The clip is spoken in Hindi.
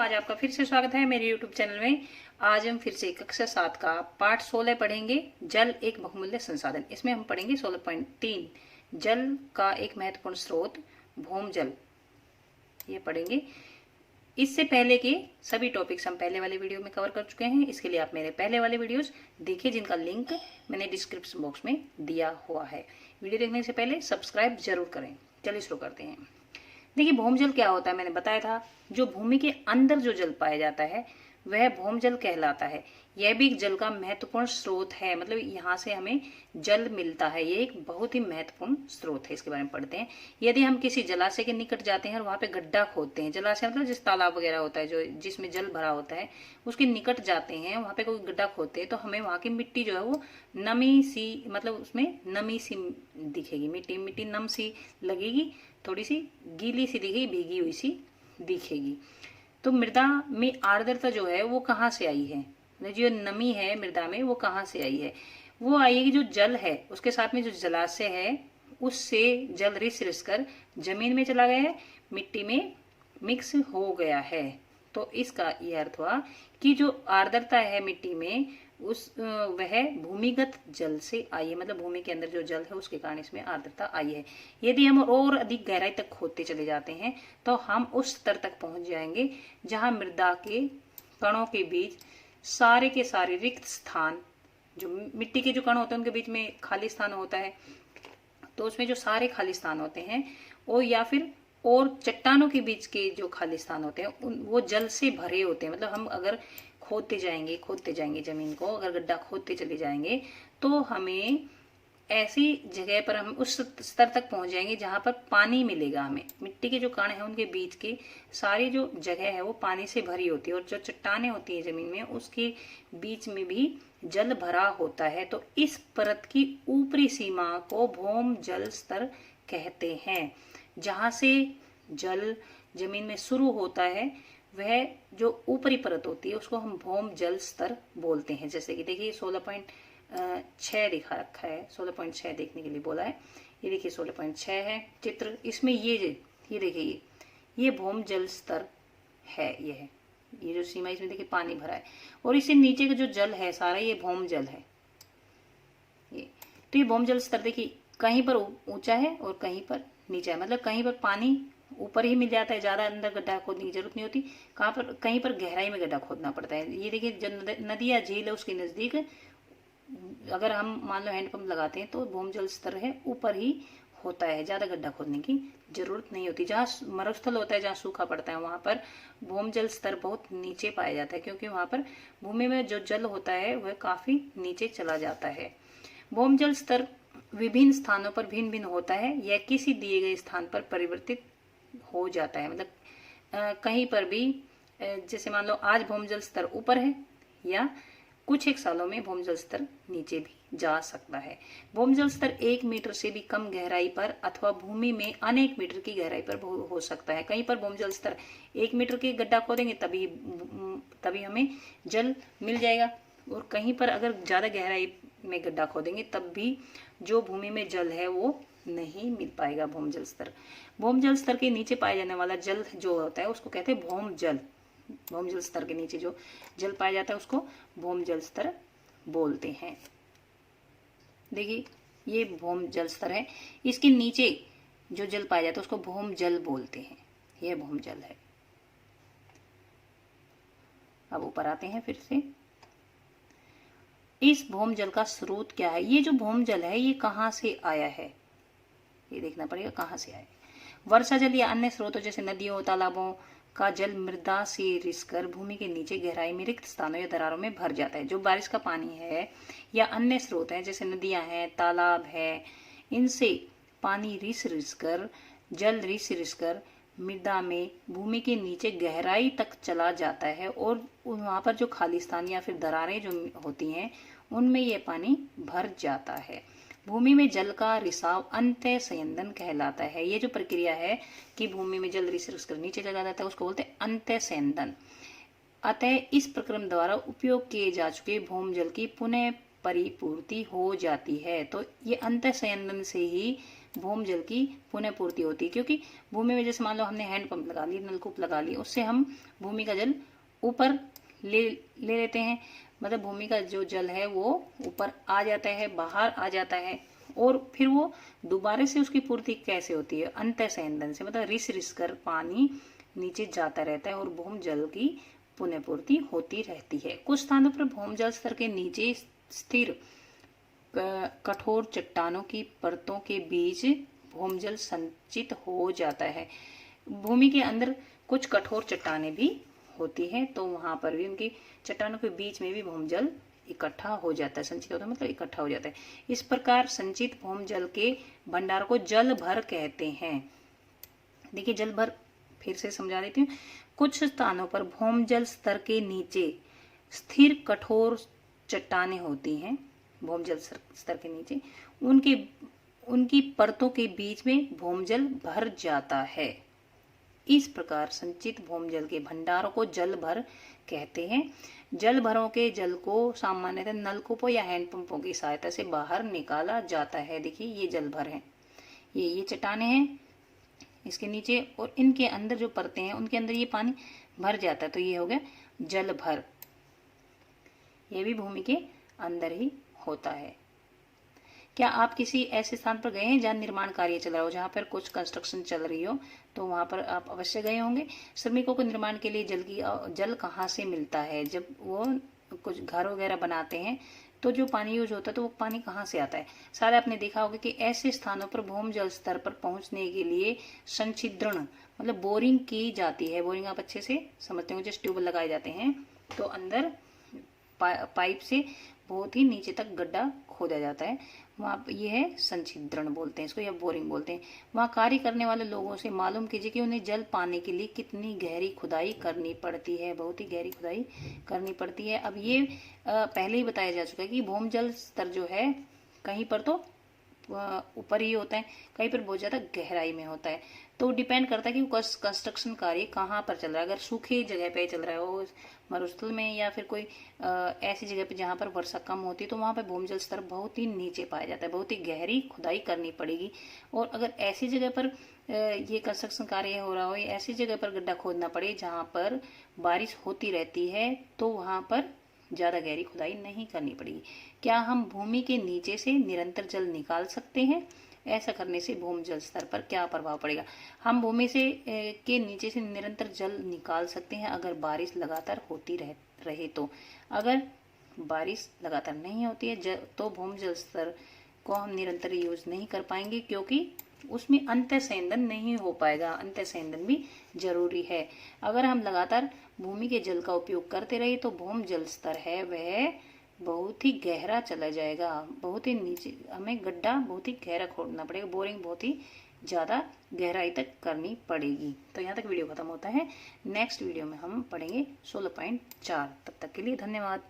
आज आपका फिर से स्वागत है मेरे YouTube चैनल में। आज हम फिर से कक्षा 7 का पाठ 16 पढ़ेंगे, जल एक बहुमूल्य संसाधन। इसमें हम पढ़ेंगे 16.3 जल का एक महत्वपूर्ण स्रोत भौम जल, ये पढ़ेंगे। इससे पहले के सभी टॉपिक्स हम पहले वाले वीडियो में कवर कर चुके हैं। इसके लिए आप मेरे पहले वाले वीडियोस देखिए, जिनका लिंक मैंने डिस्क्रिप्शन बॉक्स में दिया हुआ है। वीडियो देखने से पहले सब्सक्राइब जरूर करें। चलिए शुरू करते हैं। देखिए, भौम जल क्या होता है, मैंने बताया था। जो भूमि के अंदर जो जल पाया जाता है वह भौम जल कहलाता है। यह भी एक जल का महत्वपूर्ण स्रोत है, मतलब यहाँ से हमें जल मिलता है। ये एक बहुत ही महत्वपूर्ण स्रोत है। इसके बारे में पढ़ते हैं। यदि हम किसी जलाशय के निकट जाते हैं और वहां पे गड्ढा खोदते हैं, जलाशय मतलब जिस तालाब वगैरह होता है जो जिसमें जल भरा होता है, उसके निकट जाते हैं, वहां पे कोई गड्ढा खोदते हैं, तो हमें वहां की मिट्टी जो है वो नमी सी, मतलब उसमें नमी सी दिखेगी। मिट्टी नम सी लगेगी, थोड़ी सी गीली सी दिखेगी, भीगी हुई सी दिखेगी। तो मृदा में आर्द्रता जो है वो कहाँ से आई है, जो नमी है मृदा में वो कहाँ से आई है? वो आई है कि जो जल है उसके साथ में जो जलाशय है उससे जल रिस कर जमीन में चला गया है, मिट्टी में मिक्स हो गया है। तो इसका यह अर्थ हुआ कि जो आर्द्रता है मिट्टी में वह भूमिगत जल से आई है, मतलब भूमि के अंदर जो जल है उसके कारण इसमें आर्द्रता आई है। यदि हम और अधिक गहराई तक खोदते चले जाते हैं तो हम उस स्तर तक पहुंच जाएंगे जहां मृदा के कणों के बीच सारे के सारे रिक्त स्थान, जो मिट्टी के जो कण होते हैं उनके बीच में खाली स्थान होता है, तो उसमें जो सारे खाली स्थान होते हैं वो, या फिर और चट्टानों के बीच के जो खाली स्थान होते हैं वो जल से भरे होते हैं। मतलब हम अगर खोदते जाएंगे जमीन को, अगर गड्ढा खोदते चले जाएंगे तो हमें ऐसी जगह पर हम उस स्तर तक पहुंच जाएंगे जहां पर पानी मिलेगा हमें। मिट्टी के जो कण है उनके बीच की सारी जो जगह है वो पानी से भरी होती है, और जो चट्टानें होती है जमीन में उसके बीच में भी जल भरा होता है। तो इस परत की ऊपरी सीमा को भौम जल स्तर कहते हैं। जहां से जल जमीन में शुरू होता है वह जो ऊपरी परत होती है उसको हम भौम जल स्तर बोलते हैं। जैसे कि देखिए 16.6 दिखा रखा है, 16.6 देखने के लिए बोला है। ये देखिए 16.6 है चित्र। इसमें ये देखिए ये भौम जल स्तर है। ये जो सीमा इसमें देखिए पानी भरा है, और इससे नीचे का जो जल है सारा ये भौम जल है। तो ये भौम जल स्तर देखिए कहीं पर ऊंचा है और कहीं पर नीचा है, मतलब कहीं पर पानी ऊपर ही मिल जाता है, ज्यादा अंदर गड्ढा खोदने की जरूरत नहीं होती। कहाँ पर, कहीं पर गहराई में गड्ढा खोदना पड़ता है। ये देखिए जो नदी या झील है उसके नजदीक अगर हम मान लो हैंडपंप लगाते हैं तो भौम जल स्तर है ऊपर ही होता है, ज्यादा गड्ढा खोदने की जरूरत नहीं होती। जहाँ मरुस्थल होता है, जहाँ सूखा पड़ता है, वहां पर भौम जल स्तर बहुत नीचे पाया जाता है, क्योंकि वहां पर भूमि में जो जल होता है वह काफी नीचे चला जाता है। भौम जल स्तर विभिन्न स्थानों पर भिन्न भिन्न होता है। यह किसी दिए गए स्थान पर परिवर्तित हो जाता है, मतलब कहीं पर भी, जैसे मान लो आज भौम जल स्तर ऊपर है, या कुछ एक सालों में भौम जल स्तर नीचे भी जा सकता है। भौम जल स्तर 1 मीटर से भी कम गहराई पर अथवा भूमि में अनेक मीटर की गहराई पर हो सकता है। कहीं पर भौम जल स्तर 1 मीटर के गड्ढा खोदेंगे तभी हमें जल मिल जाएगा, और कहीं पर अगर ज्यादा गहराई में गड्ढा खोदेंगे तब भी जो भूमि में जल है वो नहीं मिल पाएगा भौम जल स्तर। भौम जल स्तर के नीचे पाया जाने वाला जल जो होता है उसको कहते हैं भौम जल। भौम जल स्तर के नीचे जो जल पाया जाता है उसको भौम जल स्तर बोलते हैं। देखिए ये भौम जल स्तर है, इसके नीचे जो जल पाया जाता है उसको भौम जल बोलते हैं। यह भौम जल है। अब ऊपर आते हैं फिर से। इस भौम जल का स्रोत क्या है? ये जो भौम जल है ये कहाँ से आया है, ये देखना पड़ेगा कहाँ से आया है। वर्षा जल या अन्य स्रोतों जैसे नदियों तालाबों का जल मृदा से रिसकर भूमि के नीचे गहराई में रिक्त स्थानों या दरारों में भर जाता है। जो बारिश का पानी है या अन्य स्रोत है जैसे नदियां हैं, तालाब है, इनसे पानी जल रिस कर मृदा में भूमि के नीचे गहराई तक चला जाता है, और वहां पर जो खाली स्थान या फिर दरारें जो होती हैं उनमें यह पानी भर जाता है। भूमि में जल का रिसाव अंतः संयंदन कहलाता है। ये जो प्रक्रिया है कि भूमि में जल रिस कर नीचे चला जाता है उसको बोलते हैं अंतः संयंदन। अतः इस प्रक्रम द्वारा उपयोग किए जा चुके भौम जल की पुनः परिपूर्ति हो जाती है। तो ये अंतः संयंदन से ही भूम जल की पुनः पूर्ति होती है। क्योंकि भूमि में जैसे मान लो हमने हैंडपंप लगा ली, नलकूप लगा ली, उससे हम भूमि का जल ऊपर ले लेते हैं, मतलब भूमि का जो जल है वो ऊपर आ जाता है, बाहर आ जाता है, और फिर वो दोबारा से उसकी पूर्ति कैसे होती है, अंतःसंयंदन से, मतलब रिस रिस कर पानी नीचे जाता रहता है और भूम जल की पुनः पूर्ति होती रहती है। कुछ स्थानों पर भूम जल स्तर के नीचे स्थिर कठोर चट्टानों की परतों के बीच भूम जल संचित हो जाता है। भूमि के अंदर कुछ कठोर चट्टानें भी होती है, तो वहां पर भी उनकी चट्टानों के बीच में भी भूम जल इकट्ठा हो जाता है, संचित होता है मतलब इकट्ठा हो जाता है। इस प्रकार संचित भूम जल के भंडार को जल भर कहते हैं। देखिए जल भर फिर से समझा देती हूँ। कुछ स्थानों पर भूम जल स्तर के नीचे स्थिर कठोर चट्टानें होती हैं, भूम जल स्तर के नीचे उनकी परतों के बीच में भूम जल भर जाता है। इस प्रकार संचित भूम जल के भंडारों को जल भर कहते हैं। जल भरों के जल को सामान्यतः नलकूपों या हैंडपंपों की सहायता से बाहर निकाला जाता है। देखिए ये जल भर है, ये चट्टानें हैं इसके नीचे, और इनके अंदर जो परतें हैं उनके अंदर ये पानी भर जाता है, तो ये हो गया जल भर। ये भी भूमि के अंदर ही होता है। क्या आप किसी ऐसे स्थान पर गए हैं जहाँ निर्माण कार्य चल रहा हो, जहाँ पर कुछ कंस्ट्रक्शन चल रही हो, तो वहां पर आप अवश्य गए होंगे। श्रमिकों को निर्माण के लिए जल कहाँ से मिलता है? जब वो कुछ घर वगैरह बनाते हैं तो जो पानी यूज होता है तो वो पानी कहाँ से आता है? सारे आपने देखा होगा कि ऐसे स्थानों पर भूम जल स्तर पर पहुंचने के लिए संचिद्रण मतलब बोरिंग की जाती है। बोरिंग आप अच्छे से समझते हो, जैसे ट्यूबवेल लगाए जाते हैं तो अंदर पाइप से बहुत ही नीचे तक गड्ढा खोदा जाता है, वहाँ ये है संचिद्रण बोलते हैं इसको, या बोरिंग बोलते हैं। वहाँ कार्य करने वाले लोगों से मालूम कीजिए कि उन्हें जल पाने के लिए कितनी गहरी खुदाई करनी पड़ती है। बहुत ही गहरी खुदाई करनी पड़ती है। अब ये पहले ही बताया जा चुका है कि भूम जल स्तर जो है कहीं पर तो ऊपर ही होता है, कहीं पर बहुत ज्यादा गहराई में होता है। तो डिपेंड करता है कि कंस्ट्रक्शन कार्य कहाँ पर चल रहा है। अगर सूखी जगह पे चल रहा हो, मरुस्थल में, या फिर कोई ऐसी जगह पे जहाँ पर वर्षा कम होती है, तो वहाँ पर भूम जल स्तर बहुत ही नीचे पाया जाता है, बहुत ही गहरी खुदाई करनी पड़ेगी। और अगर ऐसी जगह पर ये कंस्ट्रक्शन कार्य हो रहा हो, ऐसी जगह पर गड्ढा खोदना पड़े जहाँ पर बारिश होती रहती है, तो वहाँ पर ज्यादा गहरी खुदाई नहीं करनी पड़ेगी। क्या हम भूमि के नीचे से निरंतर जल निकाल सकते हैं? ऐसा करने से भूम जल स्तर पर क्या प्रभाव पड़ेगा? हम भूमि से के नीचे से निरंतर जल निकाल सकते हैं अगर बारिश लगातार होती रहे तो। अगर बारिश लगातार नहीं होती है तो भूम जल स्तर को हम निरंतर यूज नहीं कर पाएंगे, क्योंकि उसमें अंतःसंयंदन नहीं हो पाएगा। अंतःसंयंदन भी जरूरी है। अगर हम लगातार भूमि के जल का उपयोग करते रहे तो भूम जल स्तर है वह बहुत ही गहरा चला जाएगा, बहुत ही नीचे, हमें गड्ढा बहुत ही गहरा खोदना पड़ेगा, बोरिंग बहुत ही ज्यादा गहराई तक करनी पड़ेगी। तो यहाँ तक वीडियो खत्म होता है। नेक्स्ट वीडियो में हम पढ़ेंगे 16.4। तब तक के लिए धन्यवाद।